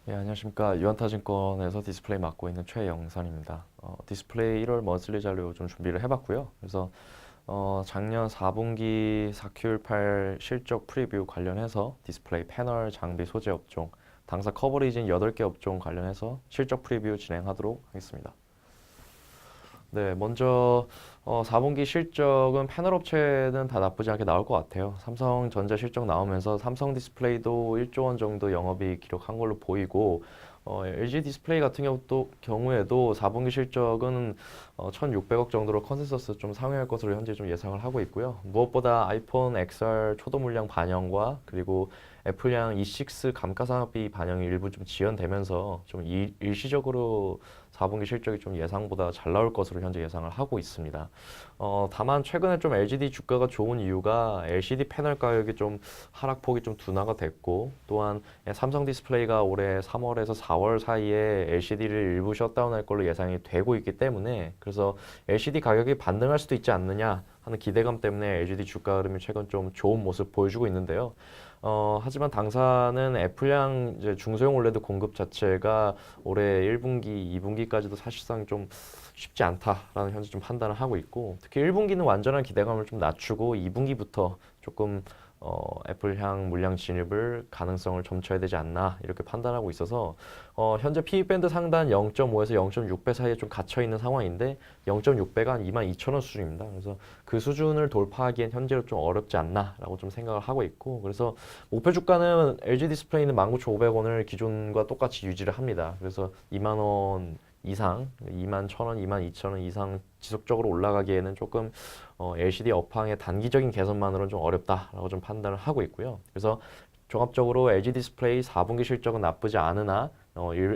네, 안녕하십니까. 유한타증권에서 디스플레이 맡고 있는 최영선입니다. 디스플레이 1월 먼슬리 자료 좀 준비를 해봤고요. 그래서 작년 4분기 4Q18 실적 프리뷰 관련해서 디스플레이 패널 장비 소재 업종, 당사 커버리지인 8개 업종 관련해서 실적 프리뷰 진행하도록 하겠습니다. 네, 먼저 4분기 실적은 패널 업체는 다 나쁘지 않게 나올 것 같아요. 삼성전자 실적 나오면서 삼성 디스플레이도 1조 원 정도 영업이익 기록한 걸로 보이고 LG 디스플레이 같은 경우에도 4분기 실적은 1,600억 정도로 컨센서스 좀 상회할 것으로 현재 좀 예상을 하고 있고요. 무엇보다 아이폰 XR 초도 물량 반영과 그리고 애플양 E6 감가상각비 반영이 일부 좀 지연되면서 좀 일시적으로 4분기 실적이 좀 예상보다 잘 나올 것으로 현재 예상을 하고 있습니다. 다만 최근에 좀 LGD 주가가 좋은 이유가 LCD 패널 가격이 좀 하락폭이 좀 둔화가 됐고 또한 삼성 디스플레이가 올해 3월에서 4월 사이에 LCD를 일부 셧다운할 걸로 예상이 되고 있기 때문에 그래서 LCD 가격이 반등할 수도 있지 않느냐 하는 기대감 때문에 LGD 주가 흐름이 최근 좀 좋은 모습 보여주고 있는데요. 하지만 당사는 애플양 이제 중소형 올레드 공급 자체가 올해 1분기, 2분기까지도 사실상 좀 쉽지 않다라는 현재 좀 판단을 하고 있고 특히 1분기는 완전한 기대감을 좀 낮추고 2분기부터 조금 애플향 물량 진입을 가능성을 점쳐야 되지 않나 이렇게 판단하고 있어서 현재 PE 밴드 상단 0.5에서 0.6배 사이에 좀 갇혀 있는 상황인데 0.6배가 한 22,000원 수준입니다. 그래서 그 수준을 돌파하기엔 현재로 좀 어렵지 않나라고 좀 생각을 하고 있고 그래서 목표 주가는 LG 디스플레이는 19,500원을 기존과 똑같이 유지를 합니다. 그래서 2만 원 이상, 2만 1,000원, 2만 2천원 이상 지속적으로 올라가기에는 조금 LCD 업황의 단기적인 개선만으로는 좀 어렵다라고 좀 판단을 하고 있고요. 그래서 종합적으로 LG 디스플레이 4분기 실적은 나쁘지 않으나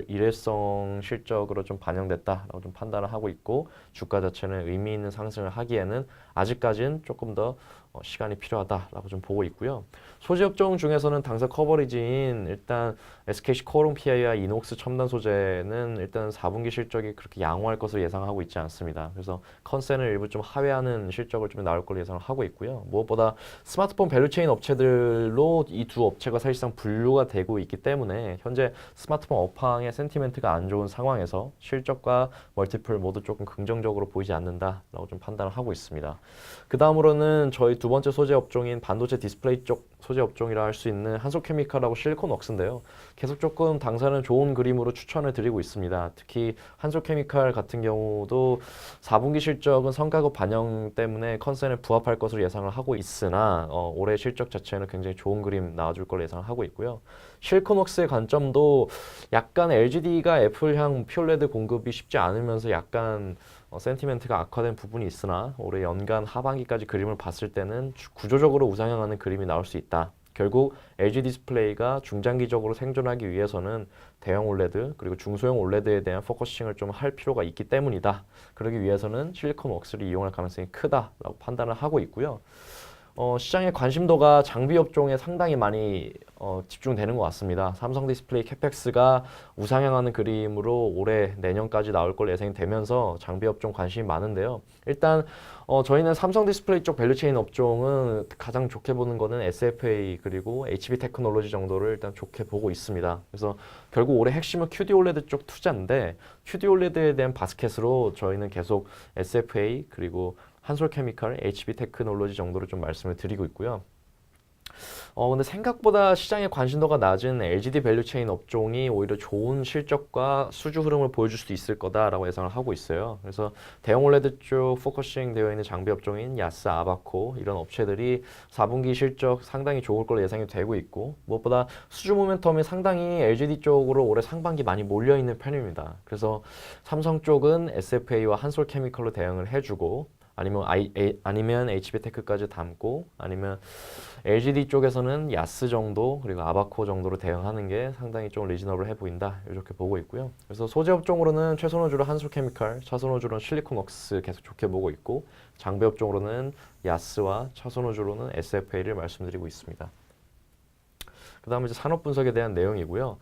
일회성 실적으로 좀 반영됐다라고 좀 판단을 하고 있고 주가 자체는 의미 있는 상승을 하기에는 아직까지는 조금 더 시간이 필요하다라고 좀 보고 있고요. 소재 업종 중에서는 당사 커버리지인 일단 SKC 코오롱 PI와 이녹스 첨단 소재는 일단 4분기 실적이 그렇게 양호할 것으로 예상하고 있지 않습니다. 그래서 컨센을 일부 좀 하회하는 실적을 좀 나올 걸로 예상을 하고 있고요. 무엇보다 스마트폰 밸류체인 업체들로 이 두 업체가 사실상 분류가 되고 있기 때문에 현재 스마트폰 업황의 센티멘트가 안 좋은 상황에서 실적과 멀티플 모두 조금 긍정적으로 보이지 않는다라고 좀 판단을 하고 있습니다. 그 다음으로는 저희 두 번째 소재 업종인 반도체 디스플레이 쪽 소재 업종이라 할 수 있는 한솔케미칼하고 실리콘웍스인데요. 계속 조금 당사는 좋은 그림으로 추천을 드리고 있습니다. 특히 한솔케미칼 같은 경우도 4분기 실적은 성과급 반영 때문에 컨센에 부합할 것으로 예상을 하고 있으나 올해 실적 자체는 굉장히 좋은 그림 나와줄 걸로 예상을 하고 있고요. 실리콘웍스의 관점도 약간 LGD가 애플향 퓨어레드 공급이 쉽지 않으면서 약간 센티멘트가 악화된 부분이 있으나 올해 연간 하반기까지 그림을 봤을 때는 구조적으로 우상향하는 그림이 나올 수 있다. 결국 LG 디스플레이가 중장기적으로 생존하기 위해서는 대형 올레드 그리고 중소형 올레드에 대한 포커싱을 좀 할 필요가 있기 때문이다. 그러기 위해서는 실리콘 웍스를 이용할 가능성이 크다라고 판단을 하고 있고요. 시장의 관심도가 장비 업종에 상당히 많이 집중되는 것 같습니다. 삼성 디스플레이 캐펙스가 우상향하는 그림으로 올해 내년까지 나올 걸 예상이 되면서 장비 업종 관심이 많은데요. 일단 저희는 삼성 디스플레이 쪽 밸류체인 업종은 가장 좋게 보는 거는 SFA 그리고 HB 테크놀로지 정도를 일단 좋게 보고 있습니다. 그래서 결국 올해 핵심은 QD 올레드 쪽 투자인데 QD 올레드에 대한 바스켓으로 저희는 계속 SFA 그리고 한솔케미칼, HB 테크놀로지 정도로 좀 말씀을 드리고 있고요. 근데 생각보다 시장의 관심도가 낮은 LGD 밸류체인 업종이 오히려 좋은 실적과 수주 흐름을 보여줄 수도 있을 거다라고 예상을 하고 있어요. 그래서 대형 올레드 쪽 포커싱 되어 있는 장비 업종인 야스, 아바코 이런 업체들이 4분기 실적 상당히 좋을 걸로 예상이 되고 있고 무엇보다 수주 모멘텀이 상당히 LGD 쪽으로 올해 상반기 많이 몰려 있는 편입니다. 그래서 삼성 쪽은 SFA와 한솔케미칼로 대응을 해주고 아니면 HB테크까지 담고 아니면 LGD 쪽에서는 야스 정도 그리고 아바코 정도로 대응하는 게 상당히 좀 리즈너블해 보인다 이렇게 보고 있고요. 그래서 소재 업종으로는 최선호주로 한솔케미칼, 차선호주로는 실리콘웍스 계속 좋게 보고 있고 장비 업종으로는 야스와 차선호주로는 SFA를 말씀드리고 있습니다. 그다음에 이제 산업 분석에 대한 내용이고요.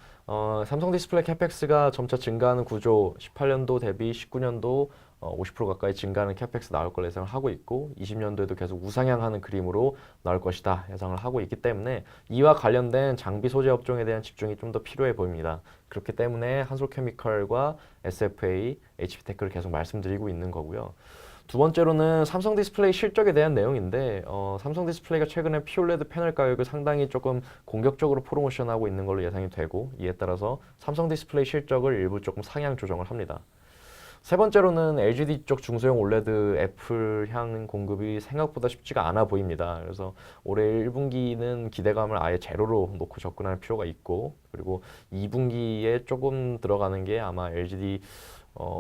삼성 디스플레이 캐펙스가 점차 증가하는 구조, 18년도 대비 19년도 50% 가까이 증가하는 캐펙스 나올 걸 예상을 하고 있고 20년도에도 계속 우상향하는 그림으로 나올 것이다 예상을 하고 있기 때문에 이와 관련된 장비 소재 업종에 대한 집중이 좀 더 필요해 보입니다. 그렇기 때문에 한솔케미칼과 SFA, HB테크를 계속 말씀드리고 있는 거고요. 두 번째로는 삼성 디스플레이 실적에 대한 내용인데 삼성 디스플레이가 최근에 POLED 패널 가격을 상당히 조금 공격적으로 프로모션하고 있는 걸로 예상이 되고 이에 따라서 삼성 디스플레이 실적을 일부 조금 상향 조정을 합니다. 세 번째로는 LGD 쪽 중소형 OLED 애플향 공급이 생각보다 쉽지가 않아 보입니다. 그래서 올해 1분기는 기대감을 아예 제로로 놓고 접근할 필요가 있고 그리고 2분기에 조금 들어가는 게 아마 LGD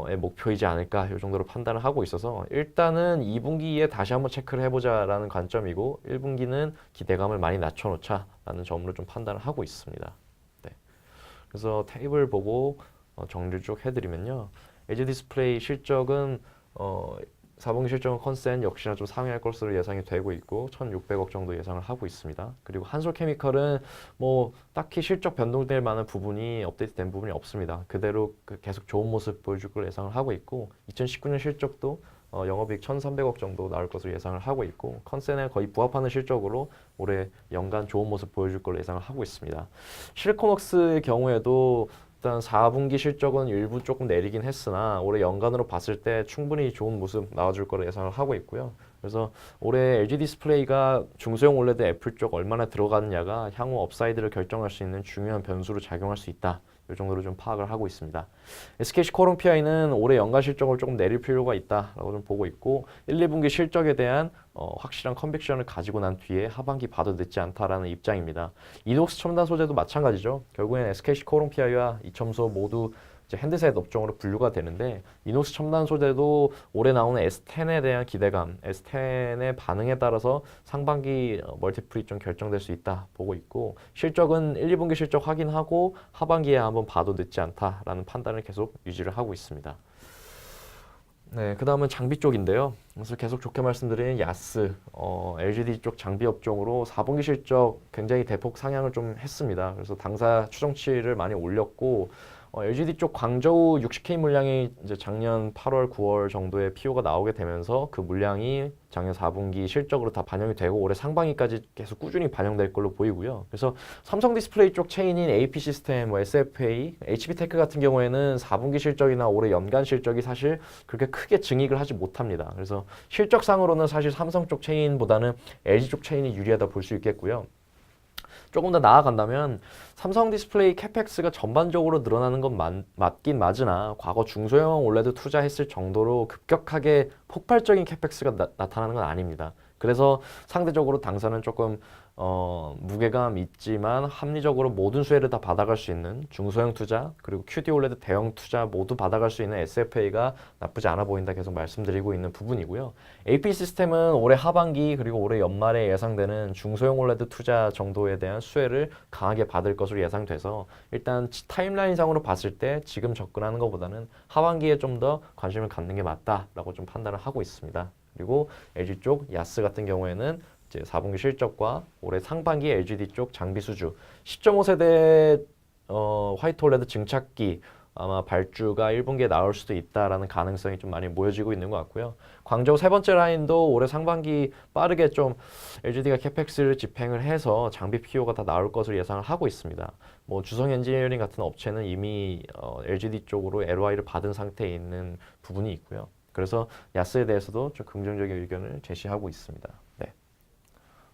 의 목표이지 않을까 이 정도로 판단을 하고 있어서 일단은 2분기에 다시 한번 체크를 해보자라는 관점이고 1분기는 기대감을 많이 낮춰놓자라는 점으로 좀 판단을 하고 있습니다. 네. 그래서 테이블 보고 정리를 쭉 해드리면요. LG 디스플레이 실적은 4분기 실적은 컨센 역시나 좀 상회할 것으로 예상이 되고 있고 1,600억 정도 예상을 하고 있습니다. 그리고 한솔케미칼은 뭐 딱히 실적 변동될 만한 부분이 업데이트된 부분이 없습니다. 그대로 계속 좋은 모습 보여줄 걸 예상을 하고 있고 2019년 실적도 영업이익 1,300억 정도 나올 것으로 예상을 하고 있고 컨센에 거의 부합하는 실적으로 올해 연간 좋은 모습 보여줄 걸로 예상을 하고 있습니다. 실리콘웍스의 경우에도 일단 4분기 실적은 일부 조금 내리긴 했으나 올해 연간으로 봤을 때 충분히 좋은 모습 나와줄 거로 예상을 하고 있고요. 그래서 올해 LG 디스플레이가 중소형 OLED 애플 쪽 얼마나 들어가느냐가 향후 업사이드를 결정할 수 있는 중요한 변수로 작용할 수 있다. 이 정도로 좀 파악을 하고 있습니다. SKC 코롱PI는 올해 연간 실적을 조금 내릴 필요가 있다라고 좀 보고 있고 1, 2분기 실적에 대한 확실한 컨빅션을 가지고 난 뒤에 하반기 봐도 늦지 않다라는 입장입니다. 이녹스 첨단 소재도 마찬가지죠. 결국엔 SKC 코롱PI와 이첨소 모두 이제 핸드셋 업종으로 분류가 되는데 이녹스 첨단 소재도 올해 나오는 S10에 대한 기대감, S10의 반응에 따라서 상반기 멀티플이 좀 결정될 수 있다 보고 있고 실적은 1, 2분기 실적 확인하고 하반기에 한번 봐도 늦지 않다라는 판단을 계속 유지를 하고 있습니다. 네, 그 다음은 장비 쪽인데요. 그래서 계속 좋게 말씀드린 야스, LGD 쪽 장비 업종으로 4분기 실적 굉장히 대폭 상향을 좀 했습니다. 그래서 당사 추정치를 많이 올렸고 LGD 쪽 광저우 60K 물량이 이제 작년 8월, 9월 정도에 PO가 나오게 되면서 그 물량이 작년 4분기 실적으로 다 반영이 되고 올해 상반기까지 계속 꾸준히 반영될 걸로 보이고요. 그래서 삼성 디스플레이 쪽 체인인 AP 시스템, 뭐 SFA, HB테크 같은 경우에는 4분기 실적이나 올해 연간 실적이 사실 그렇게 크게 증익을 하지 못합니다. 그래서 실적상으로는 사실 삼성 쪽 체인보다는 LG 쪽 체인이 유리하다 볼 수 있겠고요. 조금 더 나아간다면 삼성 디스플레이 캐펙스가 전반적으로 늘어나는 건 맞긴 맞으나 과거 중소형 OLED 투자했을 정도로 급격하게 폭발적인 캐펙스가 나타나는 건 아닙니다. 그래서 상대적으로 당사는 조금 무게감 있지만 합리적으로 모든 수혜를 다 받아갈 수 있는 중소형 투자 그리고 QD OLED 대형 투자 모두 받아갈 수 있는 SFA가 나쁘지 않아 보인다 계속 말씀드리고 있는 부분이고요. AP 시스템은 올해 하반기 그리고 올해 연말에 예상되는 중소형 OLED 투자 정도에 대한 수혜를 강하게 받을 것으로 예상돼서 일단 타임라인상으로 봤을 때 지금 접근하는 것보다는 하반기에 좀 더 관심을 갖는 게 맞다라고 좀 판단을 하고 있습니다. 그리고 LG 쪽 야스 같은 경우에는 이제 4분기 실적과 올해 상반기 LGD 쪽 장비 수주 10.5세대 화이트 올레드 증착기 아마 발주가 1분기에 나올 수도 있다라는 가능성이 좀 많이 모여지고 있는 것 같고요. 광저우 세 번째 라인도 올해 상반기 빠르게 좀 LGD가 캐펙스를 집행을 해서 장비 PO가 다 나올 것으로 예상을 하고 있습니다. 뭐 주성 엔지니어링 같은 업체는 이미 LGD 쪽으로 LOI를 받은 상태에 있는 부분이 있고요. 그래서 야스에 대해서도 좀 긍정적인 의견을 제시하고 있습니다. 네.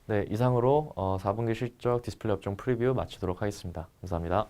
네, 이상으로 4분기 실적 디스플레이 업종 프리뷰 마치도록 하겠습니다. 감사합니다.